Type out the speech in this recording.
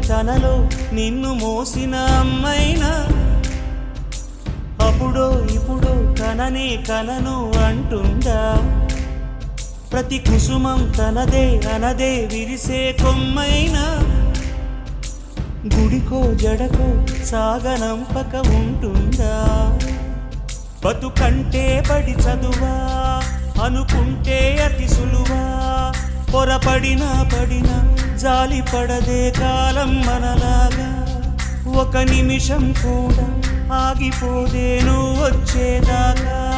తనలో నిన్ను మోసిన అమ్మైనా అప్పుడో ఇప్పుడో కననే కలను అంటుందా. ప్రతి కుసుమం తనదే అనదే విరిసే కొమ్మైనా గుడికో జడకో సాగనంపక ఉంటుందా. బతుకంటే పడి చదువా అనుకుంటే అతి సులువా. పొరపడినా పడినా జాలి పడదే కాలం మనలాగా. ఒక నిమిషం కూడా ఆగిపోదే నువ్వు వచ్చేదాకా.